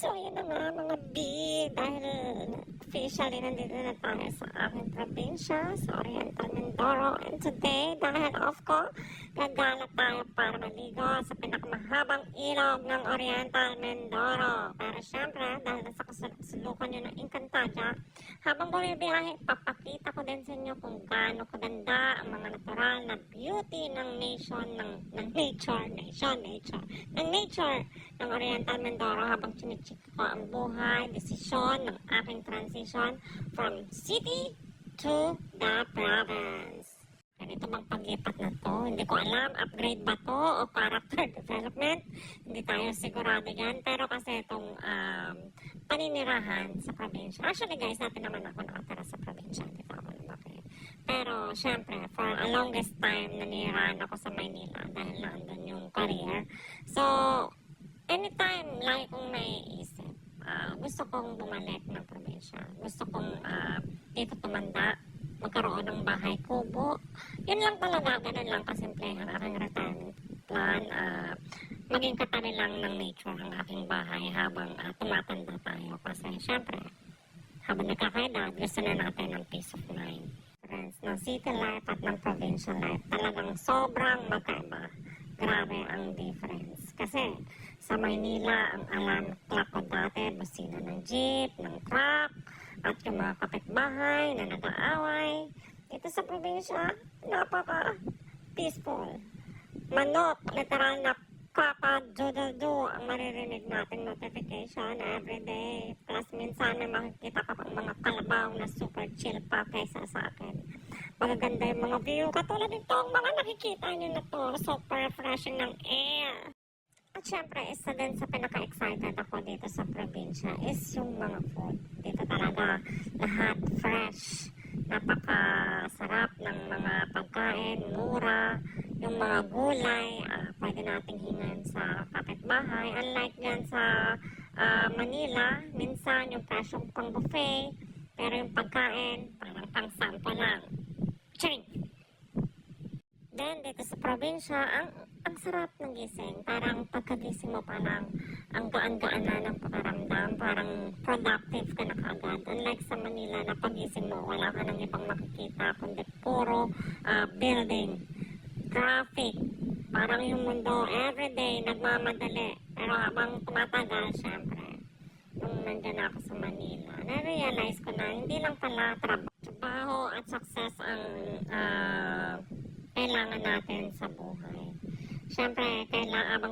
So, yun na nga mga B, dahil officially nandito na tayo sa aking probinsya, sa Oriental Mindoro. And today, dahil off ko, gagala tayo para maligo sa pinakamahabang ilog ng Oriental Mindoro. Pero syempre, dahil nasa kasulukan nyo ng Encantadia, habang bumibiyahe, papakita ko din sa inyo kung gaano kaganda ang mga natural na beauty ng nature ng Oriental Mindoro habang chinichik ko ang buhay, desisyon ng aking transition from city to the province. Ganito bang paglipat na to? Hindi ko alam, upgrade ba to o character development? Hindi tayo sigurado yan. Pero kasi itong paninirahan sa probinsya. Actually guys, dati naman ako nakatira sa probinsya. Hindi ako lumaki. Pero syempre, for a longest time, nanirahan ako sa Maynila dahil nandun yung career. So, anytime lagi kong naiisip, gusto kong bumalik ng probinsya. Gusto kong dito tumanda, magkaroon ng bahay kubo. Yun lang talaga, ganun lang kasimple ang aking retirement plan. Maging katabi lang ng nature ang aking bahay habang tumatanda tayo. Kasi syempre, habang nagkakaedad, gusto na natin ng peace of mind. Friends, ng city life at ng provincial life, talagang sobrang magkaiba. Grabe ang difference. Kasi sa Maynila, ang alarm clock ko dati, busina ng jeep, ng truck, at yung mga kapitbahay na nag-aaway. Dito sa probinsya, napaka-peaceful. Manok, literal na kaka-do-do-do ang maririnig nating notification everyday. Plus, minsan may makikita ka pang mga kalabaw na super chill pa kaysa sa akin. Magaganda yung mga view. Katulad itong mga nakikita nyo na to. Super refreshing ng air. At syempre, isa din sa pinaka-excited ako dito sa probinsya is yung mga food. Dito talaga lahat fresh. Napakasarap ng mga pagkain, mura. Yung mga gulay, pwede nating hingan sa kapitbahay. Unlike yan sa Manila, minsan yung presyong pang buffet. Pero yung pagkain, parang pang sample lang. Ching! Then, dito sa probinsya, ang sarap ng gising. Parang pagkagising mo parang ang gaan-gaan na ng pakaramdam. Parang productive ka na kaagad. Unlike sa Manila na pagising mo, wala ka nang ibang makikita, kundi puro building, traffic. Parang yung mundo everyday nagmamadali. Pero habang tumatagal, syempre, nung nandyan ako sa Manila, na-realize ko na hindi lang pala trabaho at success ang kailangan natin sa buhay. Siyempre, kailangan